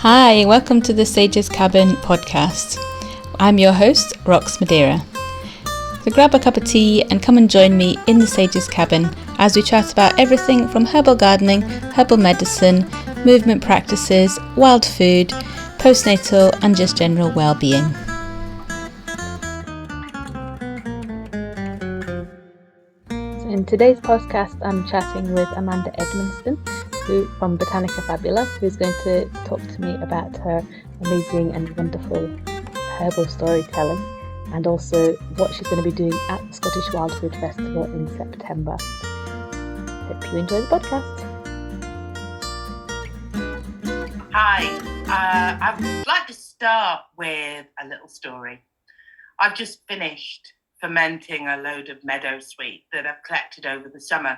Hi, welcome to the Sage's Cabin podcast. I'm your host, Rox Madeira. So grab a cup of tea and come and join me in the Sage's Cabin as we chat about everything from herbal gardening, herbal medicine, movement practices, wild food, postnatal and just general well-being. So in today's podcast, I'm chatting with Amanda Edminson, from Botanica Fabula, who's going to talk to me about her amazing and wonderful herbal storytelling and also what she's going to be doing at the Scottish Wild Food Festival in September. Hope you enjoy the podcast. Hi, I would like to start with a little story. I've just finished fermenting a load of meadowsweet that I've collected over the summer.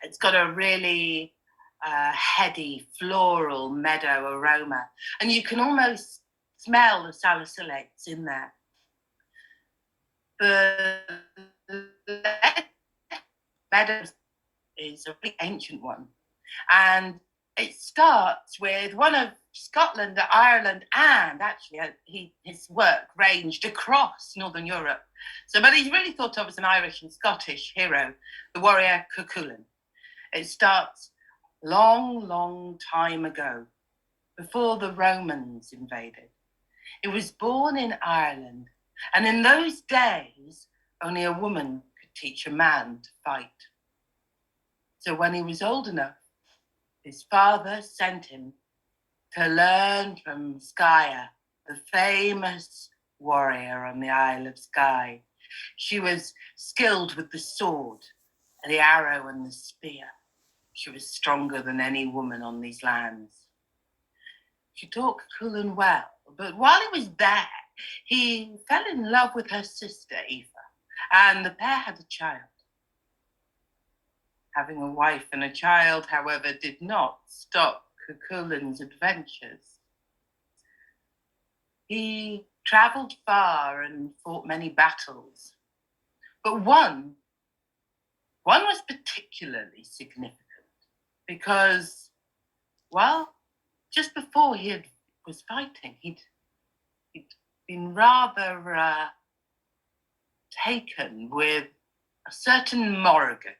It's got a really heady, floral meadow aroma, and you can almost smell the salicylates in there. The meadow is a really ancient one, and it starts with one of Scotland, Ireland, and actually his work ranged across Northern Europe. But he's really thought of as an Irish and Scottish hero, the warrior Cuchulainn. It starts long time ago, before the Romans invaded. It was born in Ireland, and in those days, only a woman could teach a man to fight. So when he was old enough, his father sent him to learn from Skaya, the famous warrior on the Isle of Skye. She was skilled with the sword, the arrow and the spear. She was stronger than any woman on these lands. She taught Cuchulainn well, but while he was there, he fell in love with her sister, Aoife, and the pair had a child. Having a wife and a child, however, did not stop Cuchulainn's adventures. He travelled far and fought many battles, but one was particularly significant because, well, just before he was fighting, he'd been rather taken with a certain Morrigan,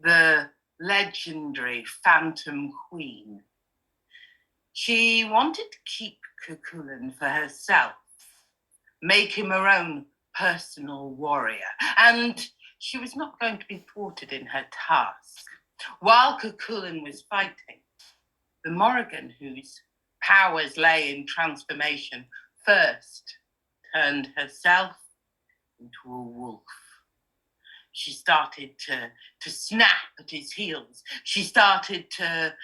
the legendary Phantom Queen. She wanted to keep Cuchulainn for herself, make him her own personal warrior, and she was not going to be thwarted in her task. While Cuchulainn was fighting, the Morrigan, whose powers lay in transformation, first turned herself into a wolf. She started to snap at his heels. She started to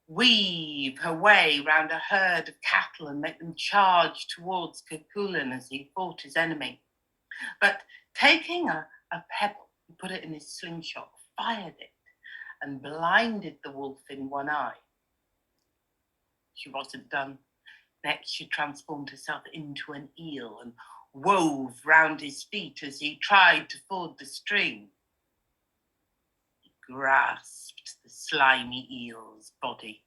weave her way round a herd of cattle and make them charge towards Cuchulainn as he fought his enemy. But taking a pebble, he put it in his slingshot, fired it, and blinded the wolf in one eye. She wasn't done. Next, she transformed herself into an eel and wove round his feet as he tried to ford the stream. He grasped the slimy eel's body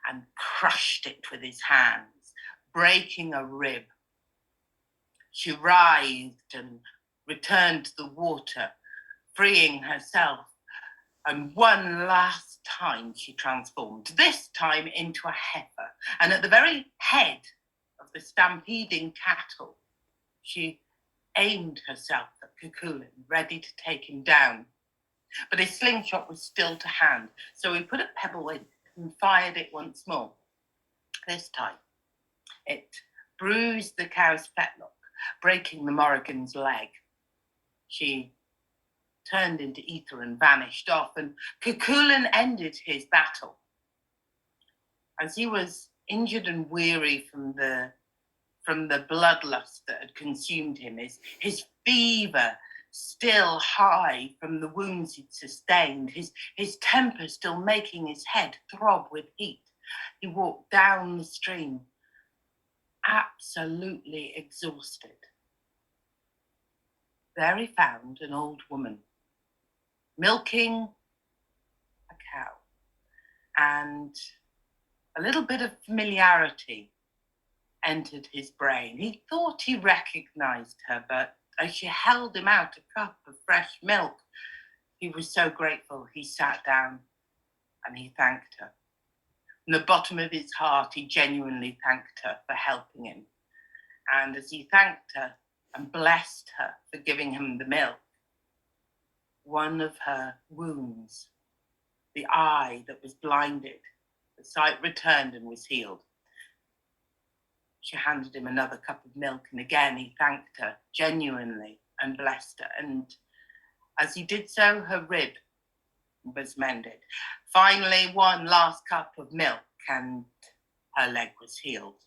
and crushed it with his hands, breaking a rib. She writhed and returned to the water, freeing herself, and one last time she transformed, this time into a heifer, and at the very head of the stampeding cattle, she aimed herself at Cuchulainn, ready to take him down. But his slingshot was still to hand, so he put a pebble in and fired it once more. This time, it bruised the cow's fetlock, breaking the Morrigan's leg. She turned into ether and vanished off, and Cuchulainn ended his battle. As he was injured and weary from the bloodlust that had consumed him, his fever still high from the wounds he'd sustained, his temper still making his head throb with heat, he walked down the stream, absolutely exhausted. There he found an old woman milking a cow, and a little bit of familiarity entered his brain. He thought he recognized her, but as she held him out a cup of fresh milk, he was so grateful he sat down and he thanked her. From the bottom of his heart, he genuinely thanked her for helping him. And as he thanked her and blessed her for giving him the milk, one of her wounds, the eye that was blinded, the sight returned and was healed. She handed him another cup of milk, and again he thanked her genuinely and blessed her. And as he did so, her rib was mended. Finally, one last cup of milk, and her leg was healed.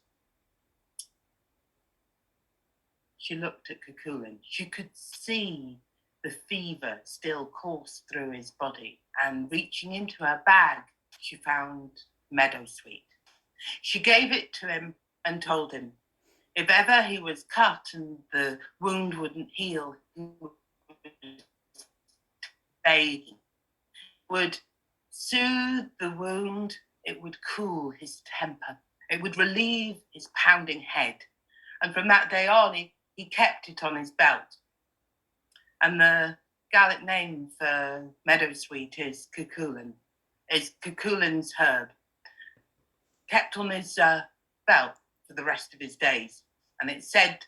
She looked at Cuchulainn. She could see the fever still coursed through his body, and reaching into her bag, she found meadowsweet. She gave it to him and told him, if ever he was cut and the wound wouldn't heal, he would soothe the wound, it would cool his temper, it would relieve his pounding head. And from that day on, he kept it on his belt. And the Gaelic name for meadowsweet is Cuchulainn, is Cuchulainn's herb. Kept on his belt for the rest of his days. And it's said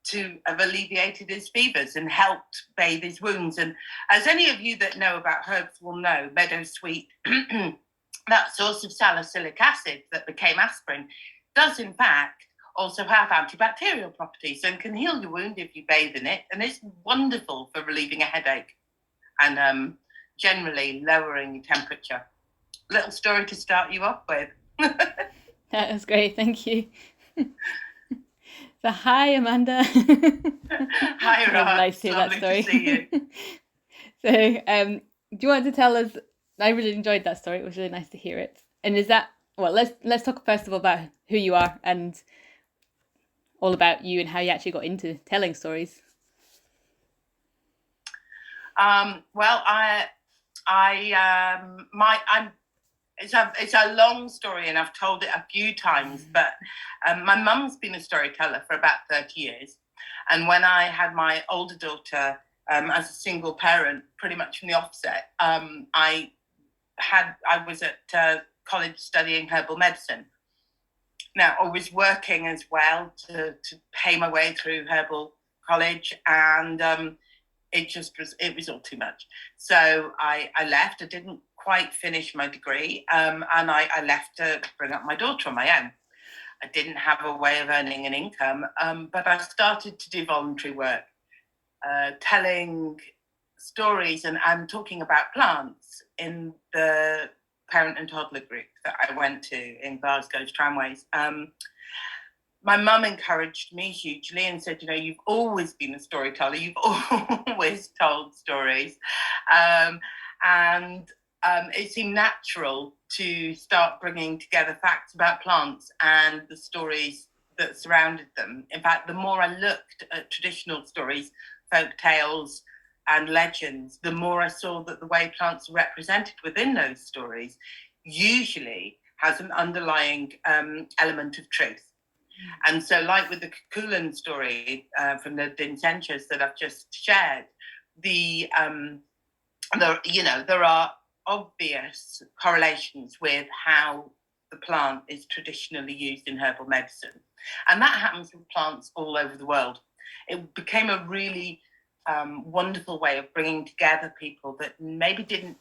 to have alleviated his fevers and helped bathe his wounds. And as any of you that know about herbs will know, meadowsweet, that source of salicylic acid that became aspirin, does in fact also have antibacterial properties and can heal your wound if you bathe in it. And it's wonderful for relieving a headache and generally lowering your temperature. Little story to start you off with. That was great, thank you. So hi, Amanda. Hi, Rob. Nice to hear that story. To see you. So, do you want to tell us? I really enjoyed that story. It was really nice to hear it. And is that well? Let's talk first of all about who you are and all about you and how you actually got into telling stories. Well, It's a long story, and I've told it a few times, but my mum's been a storyteller for about 30 years. And when I had my older daughter as a single parent, pretty much from the offset, I was at college studying herbal medicine. Now, I was working as well to pay my way through herbal college, and it was all too much. So I left. I didn't quite finish my degree, and I left to bring up my daughter on my own. I didn't have a way of earning an income, but I started to do voluntary work, telling stories and talking about plants in the parent and toddler group that I went to in Glasgow's tramways. My mum encouraged me hugely and said, you've always been a storyteller, you've always told stories. And it seemed natural to start bringing together facts about plants and the stories that surrounded them. In fact, the more I looked at traditional stories, folk tales and legends, the more I saw that the way plants are represented within those stories usually has an underlying element of truth. And so, like with the Cuchulainn story from the Dinsentures that I've just shared, there are obvious correlations with how the plant is traditionally used in herbal medicine. And that happens with plants all over the world. It became a really wonderful way of bringing together people that maybe didn't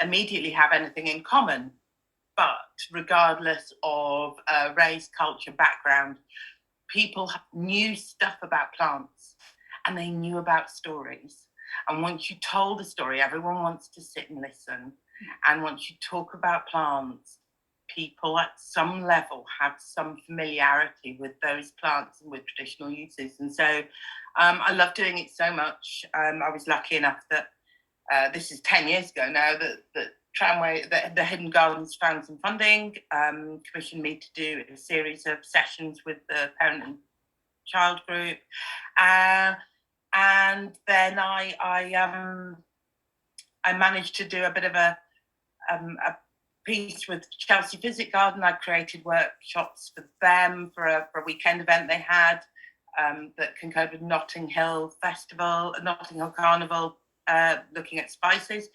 immediately have anything in common, but regardless of race, culture, background, people knew stuff about plants and they knew about stories. And once you told a story, everyone wants to sit and listen. And once you talk about plants, people at some level have some familiarity with those plants and with traditional uses. And so I love doing it so much. I was lucky enough that this is 10 years ago now that Tramway, the Hidden Gardens found some funding, commissioned me to do a series of sessions with the parent and child group. And then I managed to do a bit of a piece with Chelsea Physic Garden. I created workshops for them for a weekend event they had that concurred with Notting Hill Carnival, looking at spices.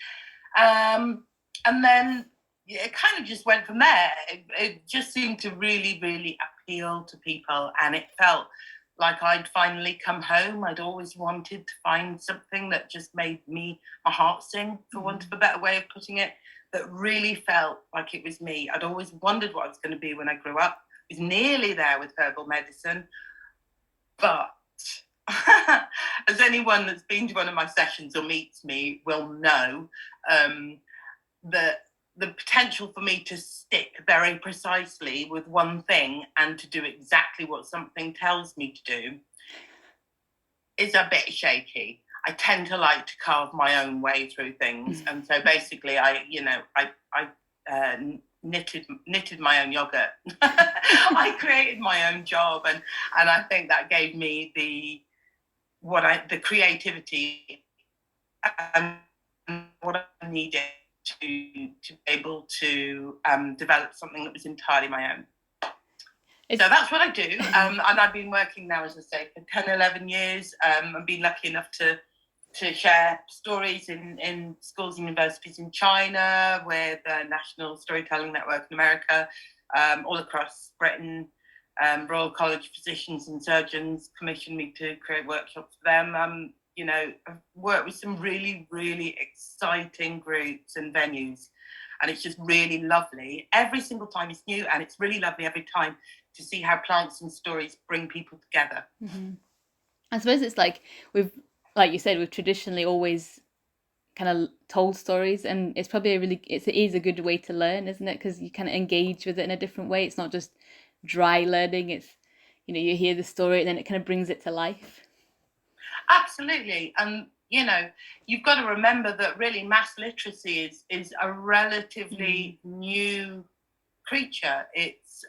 And then it kind of just went from there. It just seemed to really, really appeal to people, and it felt like I'd finally come home. I'd always wanted to find something that just made my heart sing, for want of a better way of putting it, that really felt like it was me. I'd always wondered what I was going to be when I grew up. I was nearly there with herbal medicine, but as anyone that's been to one of my sessions or meets me will know, that the potential for me to stick very precisely with one thing and to do exactly what something tells me to do is a bit shaky. I tend to like to carve my own way through things, and so basically, I knitted my own yogurt. I created my own job, and I think that gave me the creativity and what I needed to be able to develop something that was entirely my own. So that's what I do. And I've been working now, as I say, for 10, 11 years. I've been lucky enough to share stories in schools and universities in China, with the National Storytelling Network in America, all across Britain. Royal College of Physicians and Surgeons commissioned me to create workshops for them. I've worked with some really, really exciting groups and venues, and it's just really lovely. Every single time it's new, and it's really lovely every time to see how plants and stories bring people together. Mm-hmm. I suppose it's like like you said, we've traditionally always kind of told stories, and it's probably it is a good way to learn, isn't it? Because you kind of engage with it in a different way. It's not just dry learning. It's, you hear the story and then it kind of brings it to life. Absolutely. And you've got to remember that really mass literacy is a relatively new creature. It's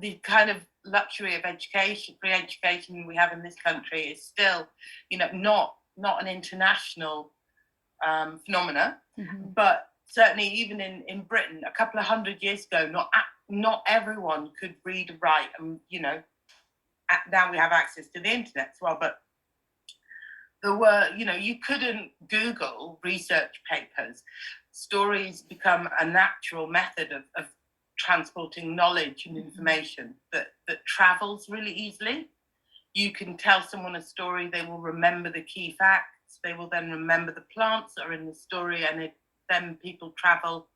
the kind of luxury of free education we have in this country is still, not an international phenomena, but certainly even in Britain a couple of 100 years ago, not everyone could read and write, and now we have access to the internet as well, but there were, you couldn't Google research papers. Stories become a natural method of transporting knowledge and information that travels really easily. You can tell someone a story, they will remember the key facts, they will then remember the plants that are in the story, and then people travel.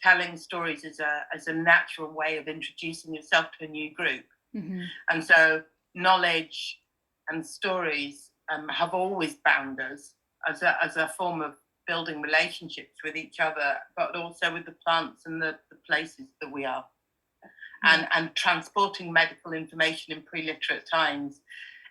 Telling stories is a natural way of introducing yourself to a new group. And so knowledge and stories have always bound us as a form of building relationships with each other, but also with the plants and the places that we are. And transporting medical information in pre-literate times,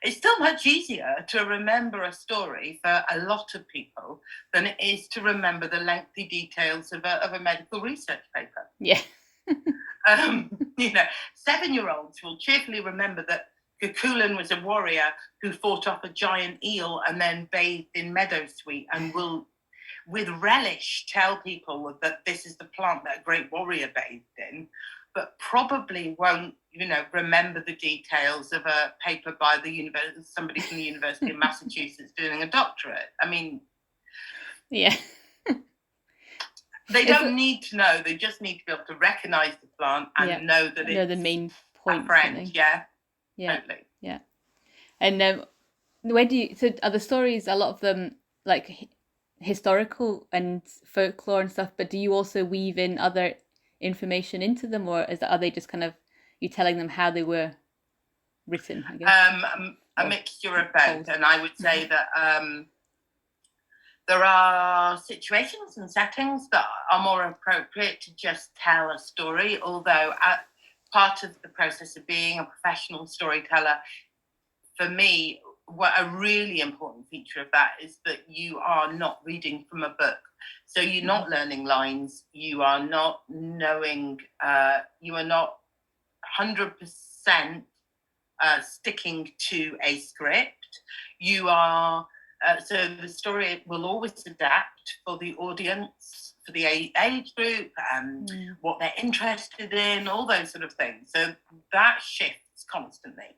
it's still much easier to remember a story for a lot of people than it is to remember the lengthy details of a medical research paper. Yeah. 7-year-olds will cheerfully remember that Cuchulainn was a warrior who fought off a giant eel and then bathed in meadowsweet, and will with relish tell people that this is the plant that a great warrior bathed in, but probably won't, remember the details of a paper by somebody from the University of Massachusetts doing a doctorate. I mean, yeah. They don't need to know. They just need to be able to recognize the plant and know that it's the main point. A friend. Yeah. Totally. Yeah. And where so are the stories, a lot of them like historical and folklore and stuff, but do you also weave in other information into them, or are they just kind of you telling them how they were written, I guess? A mixture of both. And I would say that there are situations and settings that are more appropriate to just tell a story, although part of the process of being a professional storyteller, for me, what a really important feature of that is that you are not reading from a book. So you're not learning lines, you are not knowing, you are not 100% sticking to a script. You are So the story will always adapt for the audience, for the age group, what they're interested in, all those sort of things. So that shifts constantly.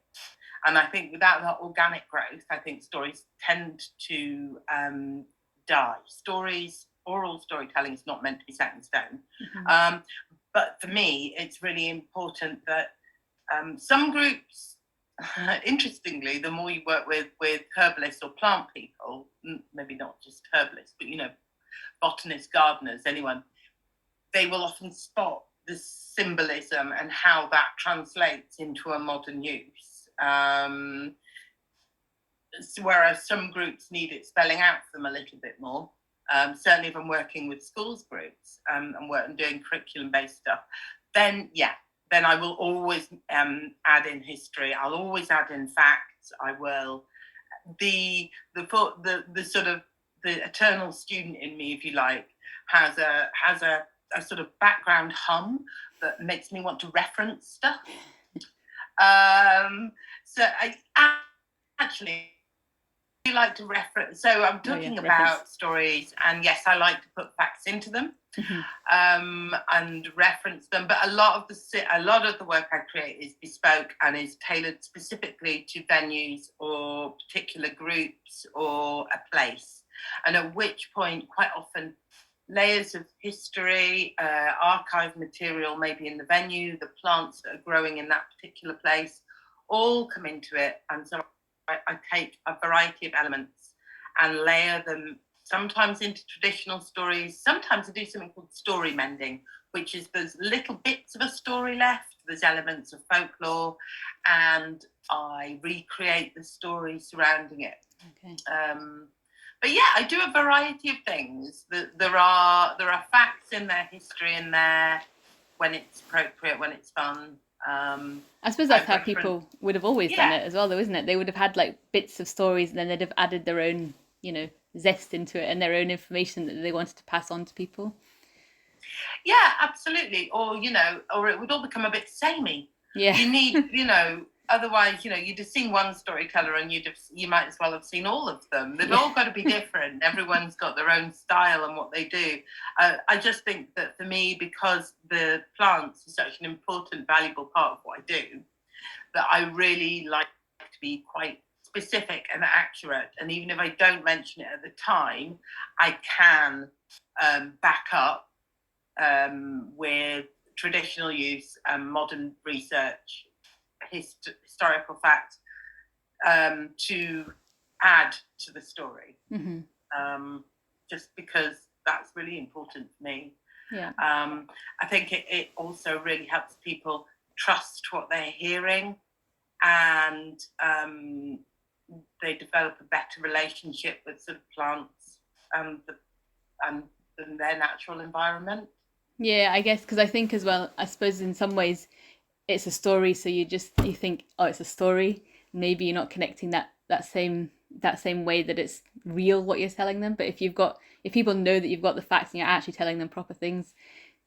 And I think without that organic growth, I think stories tend to die. Oral storytelling is not meant to be set in stone. But for me, it's really important that some groups, interestingly, the more you work with herbalists or plant people, maybe not just herbalists, but botanists, gardeners, anyone, they will often spot the symbolism and how that translates into a modern use. Whereas some groups need it spelling out for them a little bit more. Certainly if I'm working with schools groups and doing curriculum-based stuff, then I will always add in history. I'll always add in facts. I will. The sort of the eternal student in me, if you like, has a sort of background hum that makes me want to reference stuff. So I actually like to reference. So I'm talking about stories, and yes, I like to put facts into them. And reference them, but a lot of the work I create is bespoke and is tailored specifically to venues or particular groups or a place, and at which point quite often layers of history, archive material maybe in the venue, the plants that are growing in that particular place all come into it. And so I take a variety of elements and layer them sometimes into traditional stories. Sometimes I do something called story mending, which is there's little bits of a story left, there's elements of folklore, and I recreate the story surrounding it. Okay. But I do a variety of things. There are facts in there, history in there, when it's appropriate, when it's fun. I suppose that's how people would have always done it as well, though, isn't it? They would have had like bits of stories, and then they'd have added their own, zest into it and their own information that they wanted to pass on to people. Yeah, absolutely. Or it would all become a bit samey. Yeah. You need, otherwise, you'd have seen one storyteller and you might as well have seen all of them. They've all got to be different. Everyone's got their own style and what they do. I just think that for me, because the plants are such an important, valuable part of what I do, that I really like to be quite specific and accurate. And even if I don't mention it at the time, I can back up with traditional use and modern research, historical facts, to add to the story. Just because that's really important for me. Yeah. I think it also really helps people trust what they're hearing, and they develop a better relationship with sort of plants and their natural environment. Yeah, I guess, because I think as well, I suppose in some ways it's a story, so you think, oh, it's a story. Maybe you're not connecting that same way that it's real what you're telling them. But if people know that you've got the facts and you're actually telling them proper things,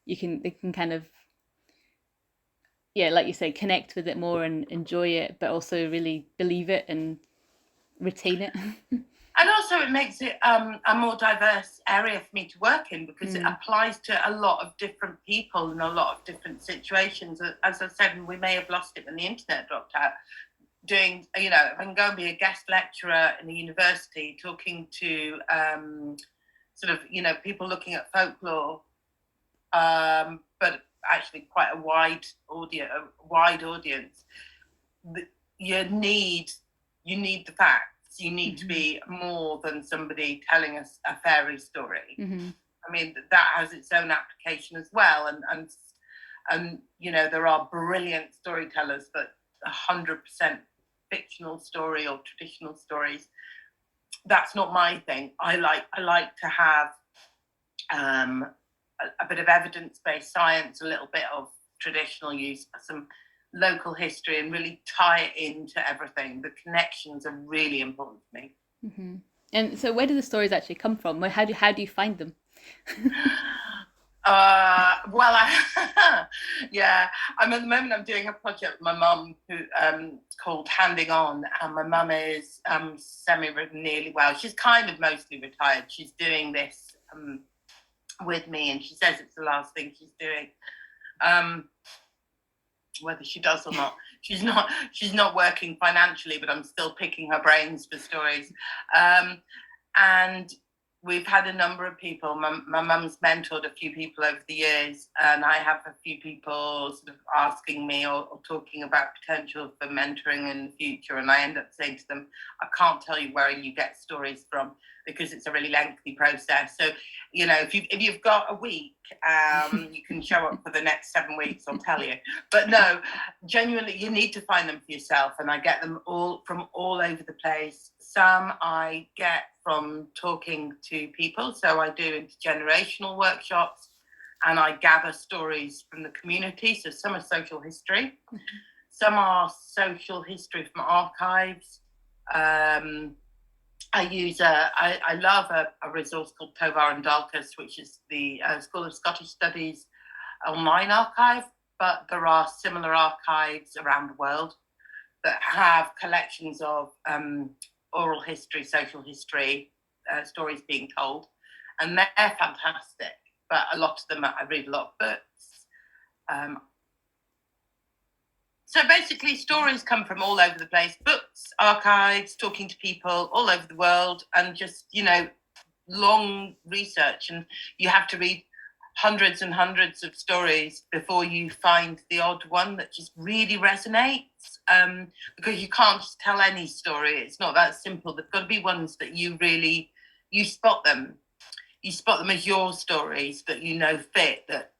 they can kind of, like you say, connect with it more and enjoy it, but also really believe it and retain it. And also it makes it a more diverse area for me to work in, because it applies to a lot of different people in a lot of different situations. As I said, we may have lost it when the internet dropped out. Doing, if I can go and be a guest lecturer in a university talking to sort of, people looking at folklore, but actually quite a wide audience. You need the facts. You need to be more than somebody telling us a fairy story. I mean, that has its own application as well. And there are brilliant storytellers, but 100% fictional story or traditional stories, that's not my thing. I like to have a bit of evidence-based science, a little bit of traditional use, some local history, and really tie it into everything. The connections are really important to me. And so where do the stories actually come from? How do you find them? Well, yeah, at the moment I'm doing a project with my mum who called Handing On, and my mum is nearly, well, she's kind of mostly retired. She's doing this with me, and she says it's the last thing she's doing. Whether she does or not, she's not working financially, but I'm still picking her brains for stories. And we've had a number of people. My mum's mentored a few people over the years, and I have a few people sort of asking me or talking about potential for mentoring in the future. And I end up saying to them, I can't tell you where you get stories from because it's a really lengthy process. So, if you've got a week, you can show up for the next 7 weeks, I'll tell you. But no, genuinely, you need to find them for yourself. And I get them all from all over the place. Some I get from talking to people. So I do intergenerational workshops, and I gather stories from the community. So some are social history. Mm-hmm. Some are social history from archives. I love a resource called Tovar and Dalkas, which is the School of Scottish Studies online archive, but there are similar archives around the world that have collections of oral history, social history, stories being told, and they're fantastic. But a lot of them, I read a lot of books. So basically, stories come from all over the place, books, archives, talking to people all over the world, and just, long research. And you have to read hundreds and hundreds of stories before you find the odd one that just really resonates, because you can't just tell any story. It's not that simple. There've got to be ones that you spot them. You spot them as your stories that fit, that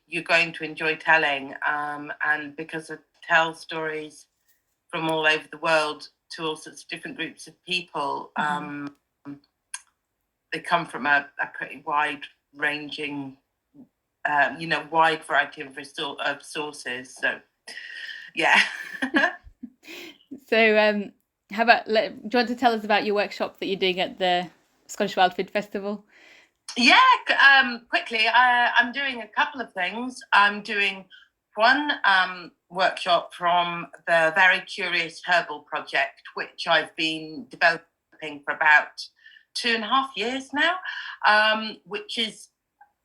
you're going to enjoy telling, and because I tell stories from all over the world to all sorts of different groups of people, they come from a pretty wide-ranging wide variety of sources. So, yeah. So, how about, do you want to tell us about your workshop that you're doing at the Scottish Wildfood Festival? Yeah, quickly. I'm doing a couple of things. I'm doing one workshop from the Very Curious Herbal Project, which I've been developing for about 2.5 years now, which is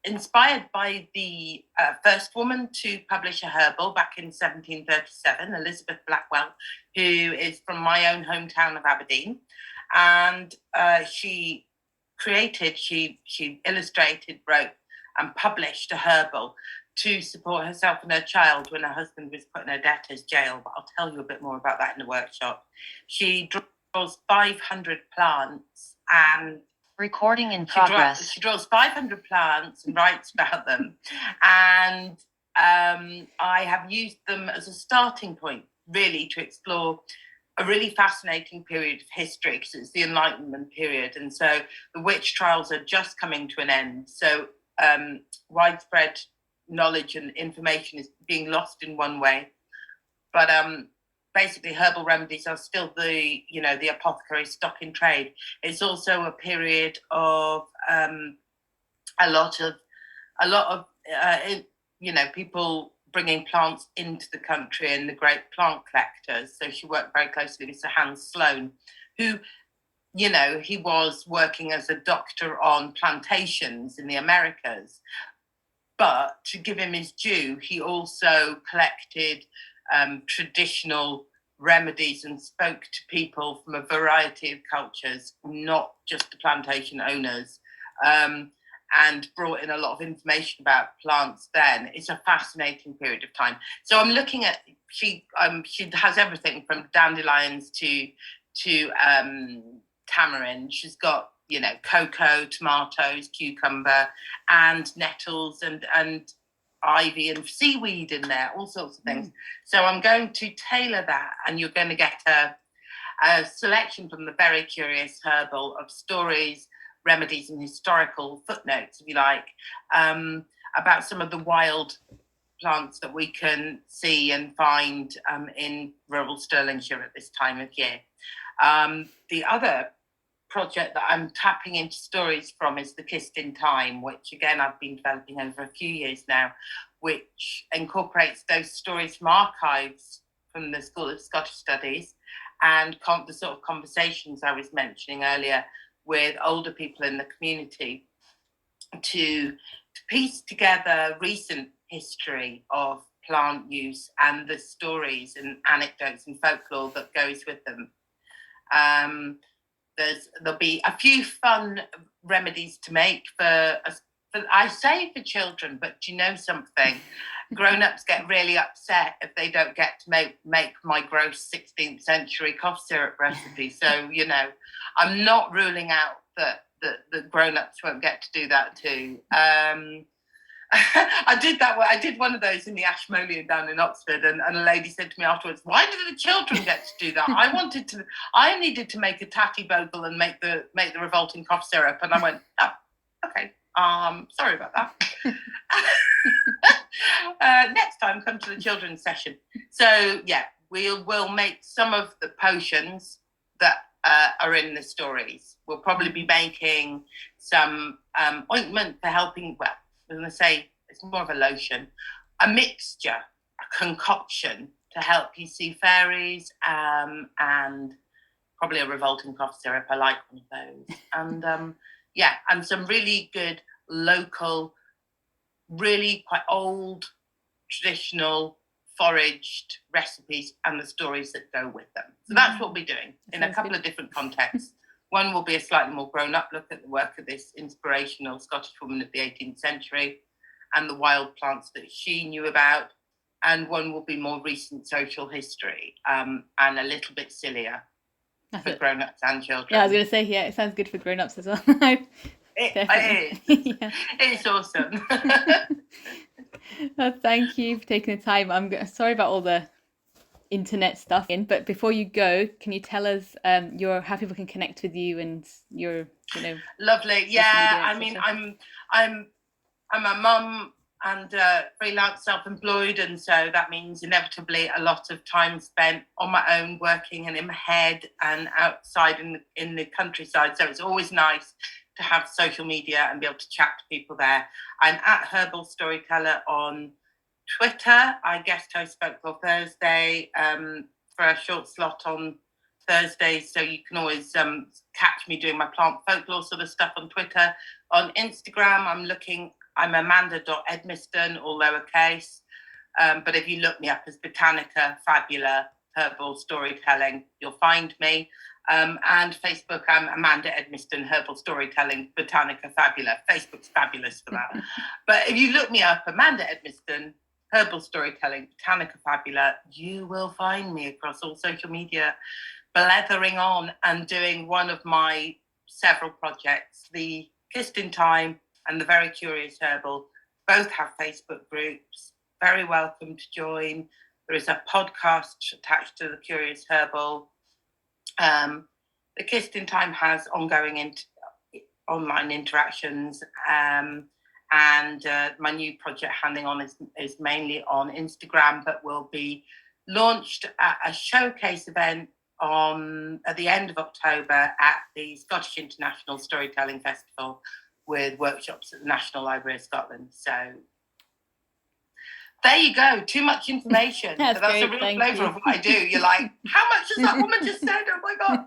inspired by the first woman to publish a herbal back in 1737, Elizabeth Blackwell, who is from my own hometown of Aberdeen. And she illustrated, wrote, and published a herbal to support herself and her child when her husband was put in a debtor's jail. But I'll tell you a bit more about that in the workshop. She draws 500 plants and recording in progress. She draws 500 plants and writes about them. And I have used them as a starting point, really, to explore a really fascinating period of history, because it's the Enlightenment period. And so the witch trials are just coming to an end. So widespread knowledge and information is being lost in one way. But basically, herbal remedies are still the apothecary stock in trade. It's also a period of a lot of people bringing plants into the country and the great plant collectors. So she worked very closely with Sir Hans Sloane, who, he was working as a doctor on plantations in the Americas. But to give him his due, he also collected traditional remedies and spoke to people from a variety of cultures, not just the plantation owners, and brought in a lot of information about plants then. It's a fascinating period of time. So I'm looking at, she has everything from dandelions to tamarind. She's got, cocoa, tomatoes, cucumber, and nettles and ivy and seaweed in there, all sorts of things. So I'm going to tailor that, and you're going to get a selection from the Very Curious Herbal of stories, remedies, and historical footnotes, if you like, about some of the wild plants that we can see and find in rural Stirlingshire at this time of year. The other project that I'm tapping into stories from is The Kissed in Time, which again I've been developing over a few years now, which incorporates those stories from archives from the School of Scottish Studies and the sort of conversations I was mentioning earlier with older people in the community to piece together recent history of plant use and the stories and anecdotes and folklore that goes with them. There'll be a few fun remedies to make for children, but you know something? Grown-ups get really upset if they don't get to make my gross 16th century cough syrup recipe. So, you know, I'm not ruling out that the grown-ups won't get to do that too. I did one of those in the Ashmolean down in Oxford, and a lady said to me afterwards, "Why did the children get to do that? I needed to make a tatty bogle and make the revolting cough syrup." And I went, "Oh, okay. Sorry about that." Next time, come to the children's session. So yeah, we'll make some of the potions that are in the stories. We'll probably be making some ointment for helping. Well, I'm going to say it's more of a lotion, a mixture, a concoction to help you see fairies, and probably a revolting cough syrup. I like one of those. And and some really good local, really quite old, traditional, foraged recipes and the stories that go with them. So that's what we're doing in a couple of different contexts. One will be a slightly more grown-up look at the work of this inspirational Scottish woman of the 18th century and the wild plants that she knew about. And one will be more recent social history, and a little bit sillier for grown-ups and children. Yeah, I was going to say, it sounds good for grown-ups as well. It is. Yeah. It's awesome. Well, thank you for taking the time. Sorry about all the internet stuff but before you go, can you tell us how people can connect with you and your lovely media, I mean, I'm a mum and freelance self-employed, and so that means inevitably a lot of time spent on my own working and in my head and outside in the countryside. So it's always nice to have social media and be able to chat to people there. I'm at Herbal Storyteller on Twitter. I guest host Folklore Thursday for a short slot on Thursdays, so you can always catch me doing my plant folklore sort of stuff on Twitter. On Instagram, I'm Amanda.Edminson, all lowercase. But if you look me up as Botanica Fabula Herbal Storytelling, you'll find me. And Facebook, I'm Amanda Edminson, Herbal Storytelling, Botanica Fabula. Facebook's fabulous for that. But if you look me up, Amanda Edminson, Herbal Storytelling, Botanica Fabula, you will find me across all social media, blethering on and doing one of my several projects. The Kissed in Time and the Very Curious Herbal both have Facebook groups. Very welcome to join. There is a podcast attached to the Curious Herbal. The Kissed in Time has ongoing online interactions, and my new project Handing On is mainly on Instagram, but will be launched at a showcase event at the end of October at the Scottish International Storytelling Festival with workshops at the National Library of Scotland. So there you go. Too much information. That's a real flavour of what I do. You're like, how much has that woman just said? Oh my God.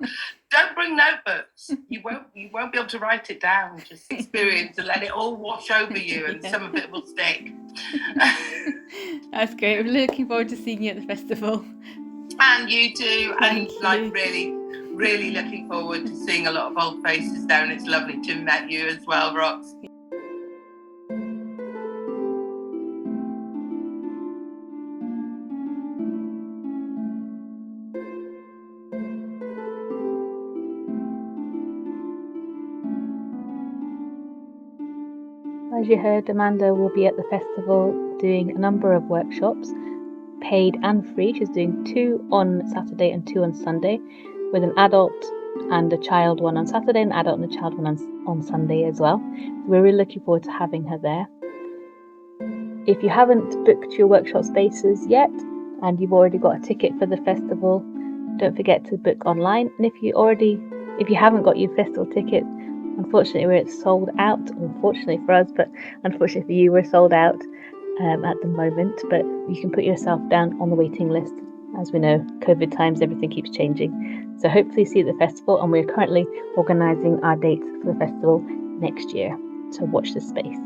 Don't bring notebooks. You won't be able to write it down. Just experience and let it all wash over you, and some of it will stick. That's great. We're looking forward to seeing you at the festival. And you too. Thank you. Really, really looking forward to seeing a lot of old faces there. And it's lovely to meet you as well, Rox. As you heard, Amanda will be at the festival doing a number of workshops, paid and free. She's doing 2 on Saturday and 2 on Sunday, with an adult and a child one on Saturday, an adult and a child one on Sunday as well. We're really looking forward to having her there. If you haven't booked your workshop spaces yet and you've already got a ticket for the festival, don't forget to book online. And if if you haven't got your festival tickets, unfortunately we're sold out. Unfortunately for us, but unfortunately for you, we're sold out at the moment. But you can put yourself down on the waiting list. As we know, COVID times, everything keeps changing. So hopefully see you at the festival, and we're currently organising our dates for the festival next year. So watch this space.